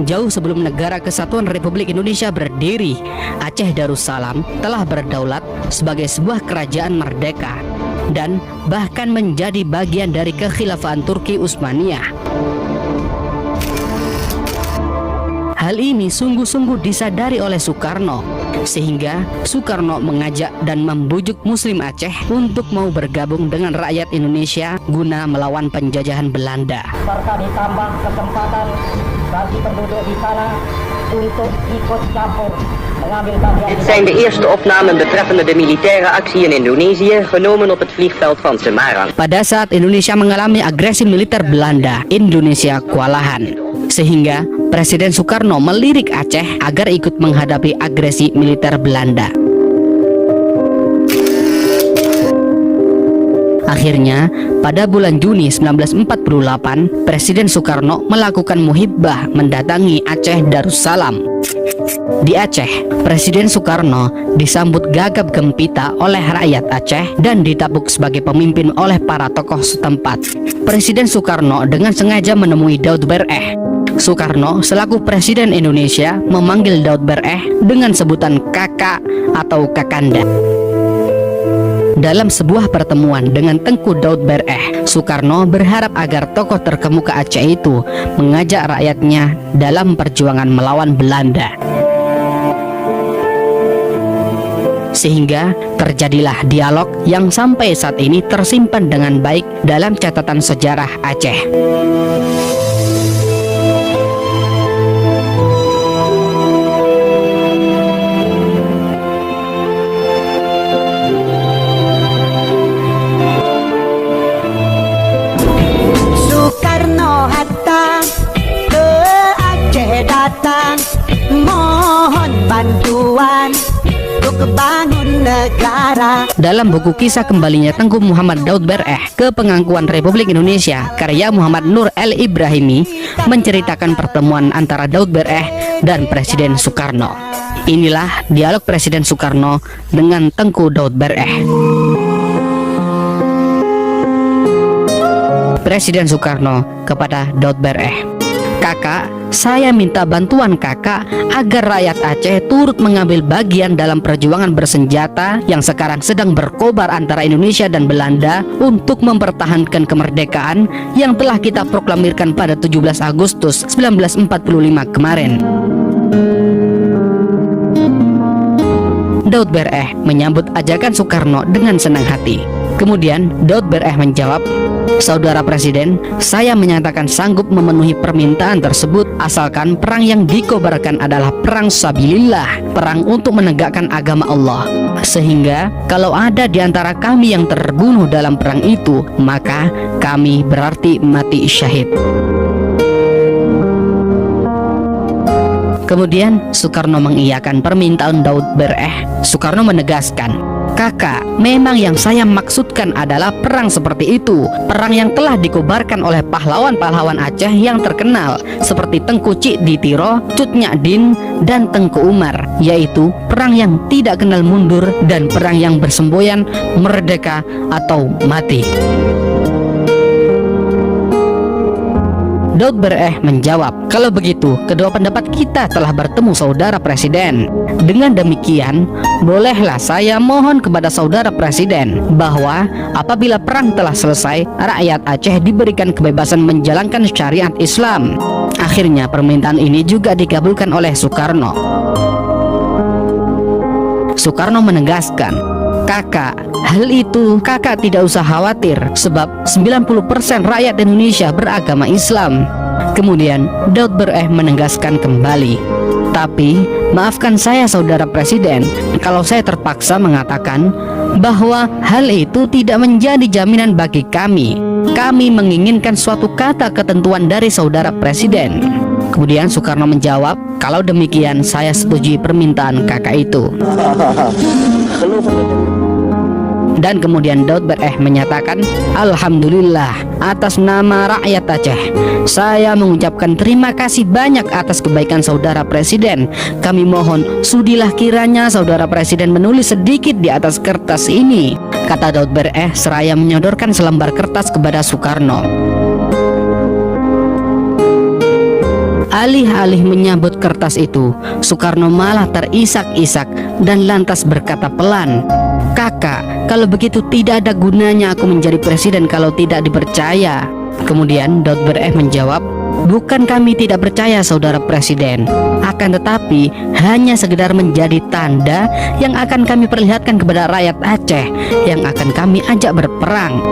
Jauh sebelum Negara Kesatuan Republik Indonesia berdiri, Aceh Darussalam telah berdaulat sebagai sebuah kerajaan merdeka dan bahkan menjadi bagian dari kekhilafahan Turki Utsmaniyah. Hal ini sungguh-sungguh disadari oleh Soekarno, sehingga Soekarno mengajak dan membujuk Muslim Aceh untuk mau bergabung dengan rakyat Indonesia guna melawan penjajahan Belanda. Serta ditambah kesempatan bagi penduduk di sana untuk ikut campur mengambil bagian. Dit zijn de eerste opnamen betreffende de militaire actie in Indonesië, genomen op het vliegveld van Semarang. Pada saat Indonesia mengalami agresi militer Belanda, Indonesia kewalahan. Sehingga Presiden Soekarno melirik Aceh agar ikut menghadapi agresi militer Belanda. Akhirnya, pada bulan Juni 1948, Presiden Soekarno melakukan muhibbah mendatangi Aceh Darussalam. Di Aceh, Presiden Soekarno disambut gagap gempita oleh rakyat Aceh dan ditampuk sebagai pemimpin oleh para tokoh setempat. Presiden Soekarno dengan sengaja menemui Daud Bereh. Soekarno selaku Presiden Indonesia memanggil Daud Bereh dengan sebutan kakak atau kakanda. Dalam sebuah pertemuan dengan Tengku Daud Bereh, Soekarno berharap agar tokoh terkemuka Aceh itu mengajak rakyatnya dalam perjuangan melawan Belanda. Sehingga terjadilah dialog yang sampai saat ini tersimpan dengan baik dalam catatan sejarah Aceh. Hatta ke Aceh datang, mohon bantuan untuk bangun negara. Dalam buku kisah kembalinya Tengku Muhammad Daud Bereh ke pengakuan Republik Indonesia karya Muhammad Nur El Ibrahimi menceritakan pertemuan antara Daud Bereh dan Presiden Soekarno. Inilah dialog Presiden Soekarno dengan Tengku Daud Bereh. Presiden Soekarno kepada Daud Bereh, "Kakak, saya minta bantuan kakak agar rakyat Aceh turut mengambil bagian dalam perjuangan bersenjata yang sekarang sedang berkobar antara Indonesia dan Belanda untuk mempertahankan kemerdekaan yang telah kita proklamirkan pada 17 Agustus 1945 kemarin." Daud Bereh menyambut ajakan Soekarno dengan senang hati. Kemudian Daud Bereh menjawab, "Saudara Presiden, saya menyatakan sanggup memenuhi permintaan tersebut asalkan perang yang dikobarkan adalah perang sabilillah, perang untuk menegakkan agama Allah. Sehingga kalau ada di antara kami yang terbunuh dalam perang itu, maka kami berarti mati syahid." Kemudian Soekarno mengiyakan permintaan Daud Bereh. Soekarno menegaskan, "Kakak, memang yang saya maksudkan adalah perang seperti itu, perang yang telah dikobarkan oleh pahlawan-pahlawan Aceh yang terkenal seperti Tengku Cik Ditiro, Cut Nyadin, dan Tengku Umar, yaitu perang yang tidak kenal mundur dan perang yang bersemboyan merdeka atau mati." Daud Bereh menjawab, "Kalau begitu, kedua pendapat kita telah bertemu Saudara Presiden. Dengan demikian, bolehlah saya mohon kepada Saudara Presiden bahwa apabila perang telah selesai, rakyat Aceh diberikan kebebasan menjalankan syariat Islam." Akhirnya permintaan ini juga dikabulkan oleh Soekarno. Soekarno menegaskan, "Kakak, hal itu kakak tidak usah khawatir sebab 90% rakyat Indonesia beragama Islam." Kemudian Daud Bereh menegaskan kembali, "Tapi maafkan saya Saudara Presiden kalau saya terpaksa mengatakan bahwa hal itu tidak menjadi jaminan bagi kami. Kami menginginkan suatu kata ketentuan dari Saudara Presiden." Kemudian Soekarno menjawab, "Kalau demikian saya setujui permintaan kakak itu." Dan kemudian Daud Bereh menyatakan, "Alhamdulillah, atas nama rakyat Aceh, saya mengucapkan terima kasih banyak atas kebaikan Saudara Presiden. Kami mohon, sudilah kiranya Saudara Presiden menulis sedikit di atas kertas ini," kata Daud Bereh seraya menyodorkan selembar kertas kepada Soekarno. Alih-alih menyambut kertas itu, Soekarno malah terisak-isak dan lantas berkata pelan, "Kakak, kalau begitu tidak ada gunanya aku menjadi presiden kalau tidak dipercaya." Kemudian Daud Bereh menjawab, "Bukan kami tidak percaya saudara presiden, akan tetapi hanya sekedar menjadi tanda yang akan kami perlihatkan kepada rakyat Aceh yang akan kami ajak berperang."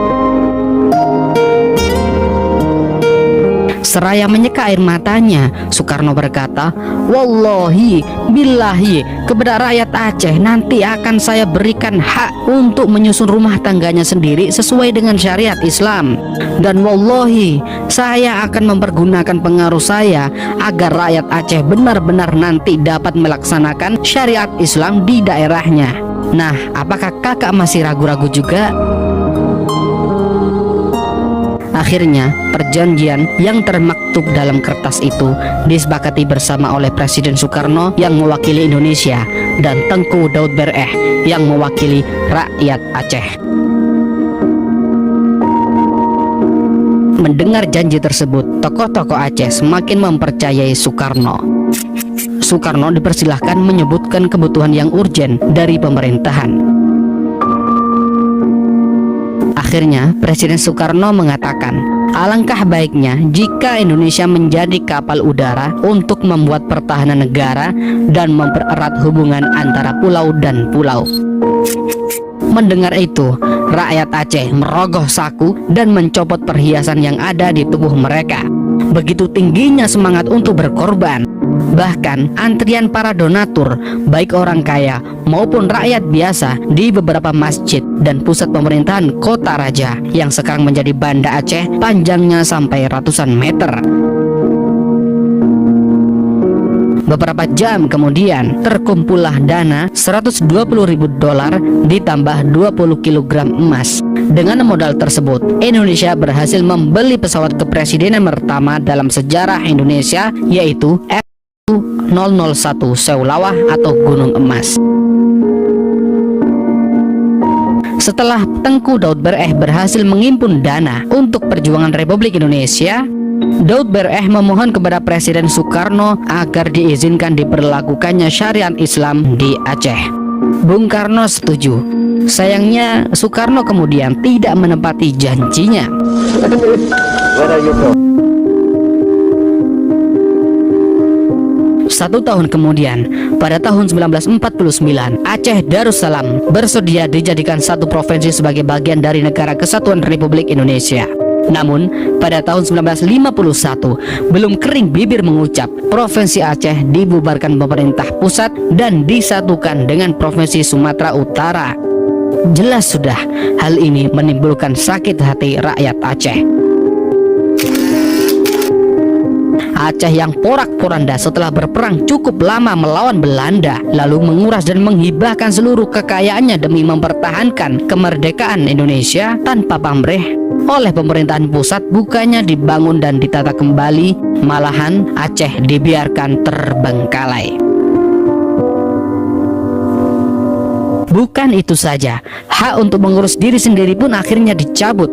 Seraya menyeka air matanya, Soekarno berkata, "Wallahi, billahi, kepada rakyat Aceh nanti akan saya berikan hak untuk menyusun rumah tangganya sendiri sesuai dengan syariat Islam. Dan wallahi, saya akan mempergunakan pengaruh saya agar rakyat Aceh benar-benar nanti dapat melaksanakan syariat Islam di daerahnya." Nah, apakah kakak masih ragu-ragu juga? Akhirnya, perjanjian yang termaktub dalam kertas itu disepakati bersama oleh Presiden Soekarno yang mewakili Indonesia dan Tengku Daud Bereh yang mewakili rakyat Aceh. Mendengar janji tersebut, tokoh-tokoh Aceh semakin mempercayai Soekarno. Soekarno dipersilahkan menyebutkan kebutuhan yang urgen dari pemerintahan. Akhirnya, Presiden Soekarno mengatakan, alangkah baiknya jika Indonesia menjadi kapal udara untuk membuat pertahanan negara dan mempererat hubungan antara pulau dan pulau. Mendengar itu, rakyat Aceh merogoh saku dan mencopot perhiasan yang ada di tubuh mereka. Begitu tingginya semangat untuk berkorban. Bahkan antrian para donatur, baik orang kaya maupun rakyat biasa di beberapa masjid dan pusat pemerintahan kota raja yang sekarang menjadi Banda Aceh panjangnya sampai ratusan meter. Beberapa jam kemudian terkumpullah dana $120.000 ditambah 20 kg emas. Dengan modal tersebut, Indonesia berhasil membeli pesawat kepresidenan pertama dalam sejarah Indonesia, yaitu F001 Seulawah atau Gunung Emas. Setelah Tengku Daud Bereh berhasil menghimpun dana untuk perjuangan Republik Indonesia, Daud Bereh memohon kepada Presiden Soekarno agar diizinkan diberlakukannya syariat Islam di Aceh. Bung Karno setuju. Sayangnya Soekarno kemudian tidak menepati janjinya. Satu tahun kemudian, pada tahun 1949, Aceh Darussalam bersedia dijadikan satu provinsi sebagai bagian dari Negara Kesatuan Republik Indonesia. Namun, pada tahun 1951, belum kering bibir mengucap, Provinsi Aceh dibubarkan pemerintah pusat dan disatukan dengan Provinsi Sumatera Utara. Jelas sudah, hal ini menimbulkan sakit hati rakyat Aceh. Aceh yang porak-poranda setelah berperang cukup lama melawan Belanda, lalu menguras dan menghibahkan seluruh kekayaannya demi mempertahankan kemerdekaan Indonesia tanpa pamrih oleh pemerintahan pusat, bukannya dibangun dan ditata kembali, malahan Aceh dibiarkan terbengkalai. Bukan itu saja, hak untuk mengurus diri sendiri pun akhirnya dicabut.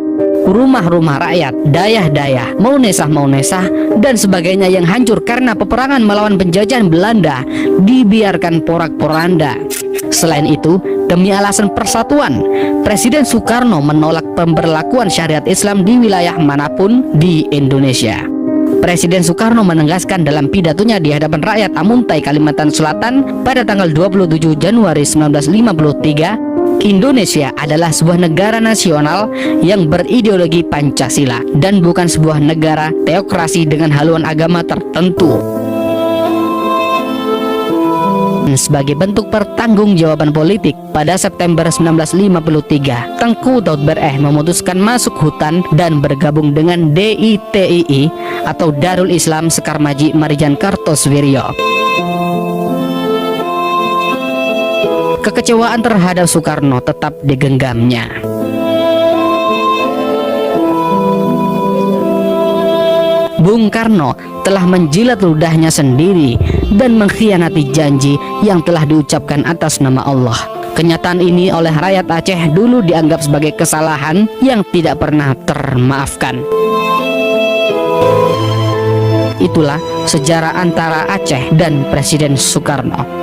Rumah-rumah rakyat, dayah-dayah, maunesah, dan sebagainya yang hancur karena peperangan melawan penjajahan Belanda dibiarkan porak-poranda. Selain itu, demi alasan persatuan, Presiden Soekarno menolak pemberlakuan syariat Islam di wilayah manapun di Indonesia. Presiden Soekarno menegaskan dalam pidatonya di hadapan rakyat Amuntai, Kalimantan Selatan pada tanggal 27 Januari 1953, Indonesia adalah sebuah negara nasional yang berideologi Pancasila dan bukan sebuah negara teokrasi dengan haluan agama tertentu. Sebagai bentuk pertanggungjawaban politik, pada September 1953, Tengku Daud Bereh memutuskan masuk hutan dan bergabung dengan DITII atau Darul Islam Sekarmaji Marijan Kartosoewirjo. Kekecewaan terhadap Soekarno tetap digenggamnya. Bung Karno telah menjilat ludahnya sendiri dan mengkhianati janji yang telah diucapkan atas nama Allah. Kenyataan ini oleh rakyat Aceh dulu dianggap sebagai kesalahan yang tidak pernah termaafkan. Itulah sejarah antara Aceh dan Presiden Soekarno.